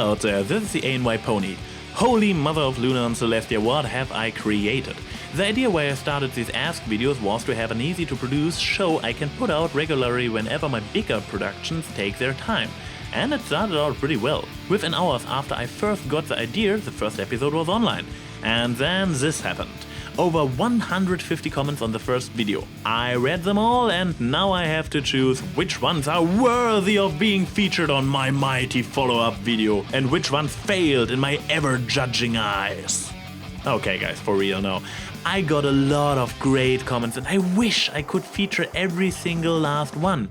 Hello out there, this is the AnYPony. Holy Mother of Luna and Celestia, what have I created? The idea why I started these Ask videos was to have an easy to produce show I can put out regularly whenever my bigger productions take their time. And it started out pretty well. Within hours after I first got the idea, the first episode was online. And then this happened. Over 150 comments on the first video. I read them all and now I have to choose which ones are worthy of being featured on my mighty follow-up video and which ones failed in my ever-judging eyes. Okay guys, for real now. I got a lot of great comments and I wish I could feature every single last one,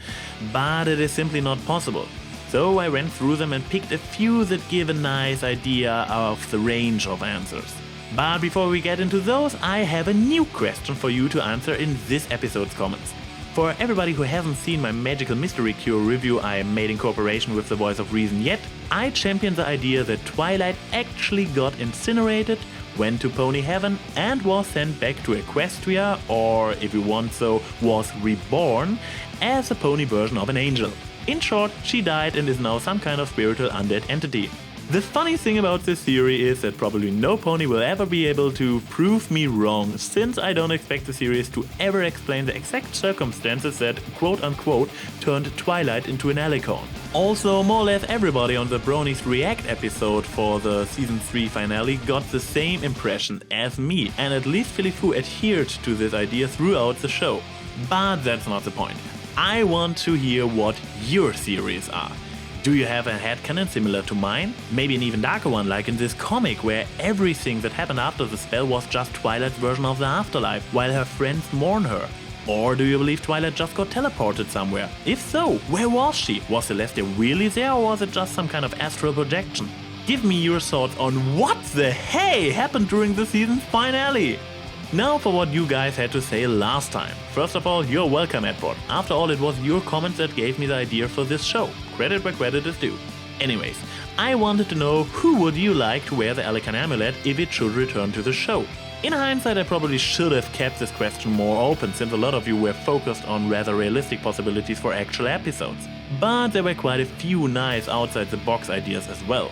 but it is simply not possible. So I went through them and picked a few that give a nice idea of the range of answers. But before we get into those, I have a new question for you to answer in this episode's comments. For everybody who hasn't seen my Magical Mystery Cure review I made in cooperation with The Voice of Reason yet, I championed the idea that Twilight actually got incinerated, went to Pony Heaven and was sent back to Equestria, or if you want so, was reborn, as a pony version of an angel. In short, she died and is now some kind of spiritual undead entity. The funny thing about this theory is that probably no pony will ever be able to prove me wrong, since I don't expect the series to ever explain the exact circumstances that quote-unquote turned Twilight into an alicorn. Also, more or less everybody on the Bronies React episode for the Season 3 finale got the same impression as me, and at least Philly Foo adhered to this idea throughout the show. But that's not the point. I want to hear what your theories are. Do you have a headcanon similar to mine? Maybe an even darker one like in this comic where everything that happened after the spell was just Twilight's version of the afterlife while her friends mourn her? Or do you believe Twilight just got teleported somewhere? If so, where was she? Was Celestia really there or was it just some kind of astral projection? Give me your thoughts on what the hey happened during the season's finale! Now for what you guys had to say last time. First of all, you're welcome, Edward. After all, it was your comments that gave me the idea for this show. Credit where credit is due. Anyways, I wanted to know who would you like to wear the Alicorn amulet if it should return to the show. In hindsight, I probably should have kept this question more open, since a lot of you were focused on rather realistic possibilities for actual episodes. But there were quite a few nice outside-the-box ideas as well.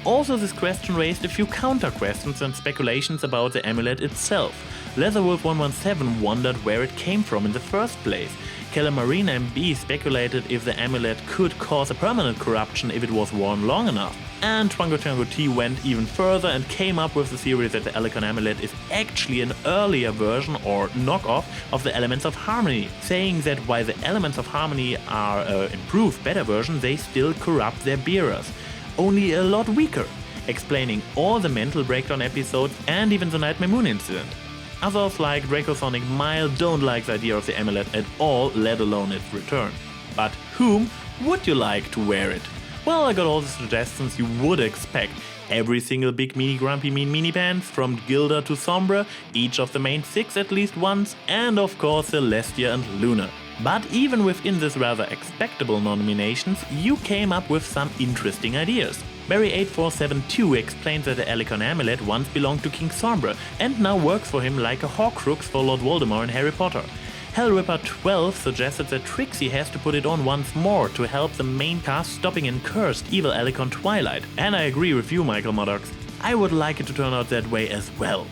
Also, this question raised a few counter-questions and speculations about the amulet itself. Leatherwolf117 wondered where it came from in the first place. Calamarina MB speculated if the amulet could cause a permanent corruption if it was worn long enough. And Twango T went even further and came up with the theory that the Alicorn amulet is actually an earlier version or knockoff of the Elements of Harmony, saying that while the Elements of Harmony are an improved, better version, they still corrupt their bearers. Only a lot weaker, explaining all the mental breakdown episodes and even the Nightmare Moon incident. Others like Dracosonic Mile don't like the idea of the amulet at all, let alone its return. But whom would you like to wear it? Well, I got all the suggestions you would expect. Every single big meanie grumpy mean mini bands, from Gilda to Sombra, each of the main 6 at least once, and of course Celestia and Luna. But even within this rather expectable nominations, you came up with some interesting ideas. Barry8472 explains that the Alicorn amulet once belonged to King Sombra and now works for him like a Horcrux for Lord Voldemort in Harry Potter. Hellripper12 suggested that Trixie has to put it on once more to help the main cast stopping an cursed evil Alicorn Twilight. And I agree with you, Michael Maddox. I would like it to turn out that way as well.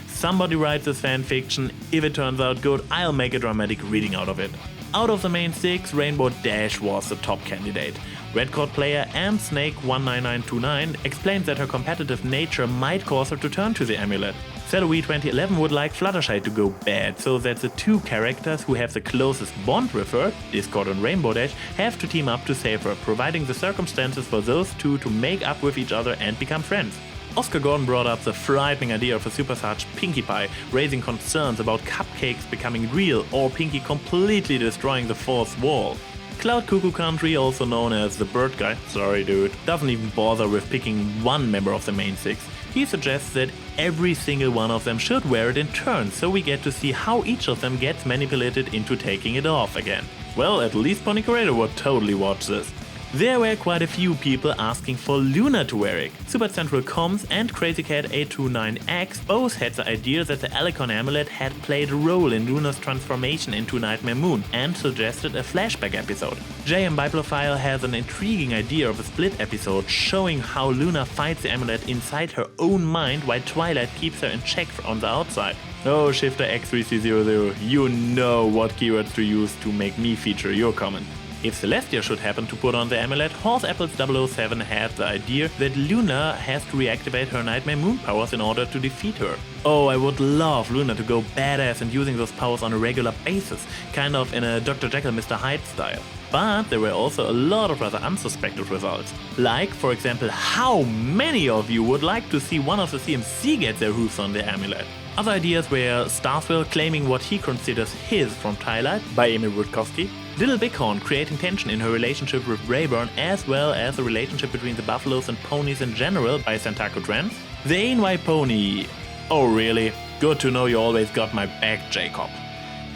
Somebody writes this fanfiction, if it turns out good, I'll make a dramatic reading out of it. Out of the main 6, Rainbow Dash was the top candidate. Redcord player and Snake19929 explains that her competitive nature might cause her to turn to the amulet. Celoe2011 would like Fluttershy to go bad, so that the two characters who have the closest bond with her, Discord and Rainbow Dash, have to team up to save her, providing the circumstances for those two to make up with each other and become friends. Oscar Gordon brought up the frightening idea of a Super Sarge Pinkie Pie, raising concerns about cupcakes becoming real or Pinkie completely destroying the fourth wall. Cloud Cuckoo Country, also known as the Bird Guy, sorry dude, doesn't even bother with picking one member of the main 6. He suggests that every single one of them should wear it in turn, so we get to see how each of them gets manipulated into taking it off again. Well, at least Pony Creator would totally watch this. There were quite a few people asking for Luna to wear it. Super Central Comms and CrazyCat829X both had the idea that the Alicon amulet had played a role in Luna's transformation into Nightmare Moon and suggested a flashback episode. JM Bibliophile has an intriguing idea of a split episode showing how Luna fights the amulet inside her own mind while Twilight keeps her in check on the outside. Oh, Shifter X3C00, you know what keywords to use to make me feature your comment. If Celestia should happen to put on the amulet, HorseApples007 had the idea that Luna has to reactivate her Nightmare Moon powers in order to defeat her. Oh, I would love Luna to go badass and using those powers on a regular basis, kind of in a Dr. Jekyll Mr. Hyde style. But there were also a lot of rather unsuspected results. Like, for example, how many of you would like to see one of the CMC get their hooves on the amulet? Other ideas were Starswell claiming what he considers his from Twilight by Emil Rutkowski, Little Bighorn creating tension in her relationship with Rayburn, as well as the relationship between the buffaloes and ponies in general by Santaku Trans, the AnYPony. Oh really? Good to know you always got my back, Jacob.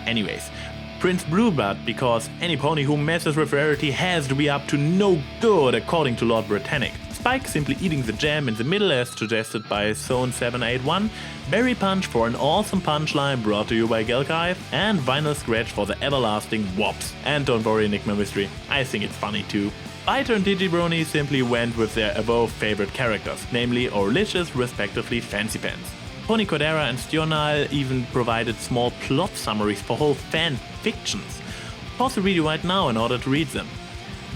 Anyways, Prince Blueblood, because any pony who messes with rarity has to be up to no good according to Lord Britannic. Spike simply eating the jam in the middle as suggested by Zone781, Berry Punch for an awesome punchline brought to you by Gelkive, and Vinyl Scratch for the everlasting Wops. And don't worry Enigma Mystery, I think it's funny too. Biter and dBPony simply went with their above favorite characters, namely Orlicious, respectively Fancy Pants. Pony Cordera and Stional even provided small plot summaries for whole fan fictions. Pause the video right now in order to read them.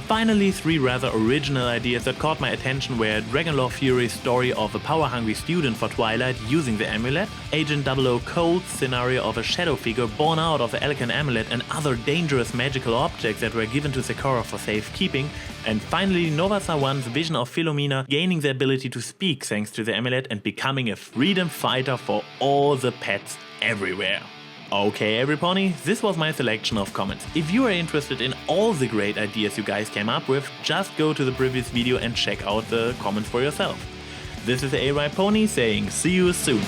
Finally, three rather original ideas that caught my attention were Dragonlore Fury's story of a power-hungry student for Twilight using the amulet, Agent 00 Cold's scenario of a shadow figure born out of the Alicon amulet and other dangerous magical objects that were given to Sakura for safekeeping, and finally Novasa 1's vision of Philomena gaining the ability to speak thanks to the amulet and becoming a freedom fighter for all the pets everywhere. Okay AnYPony, this was my selection of comments. If you are interested in all the great ideas you guys came up with, just go to the previous video and check out the comments for yourself. This is AnYPony saying see you soon.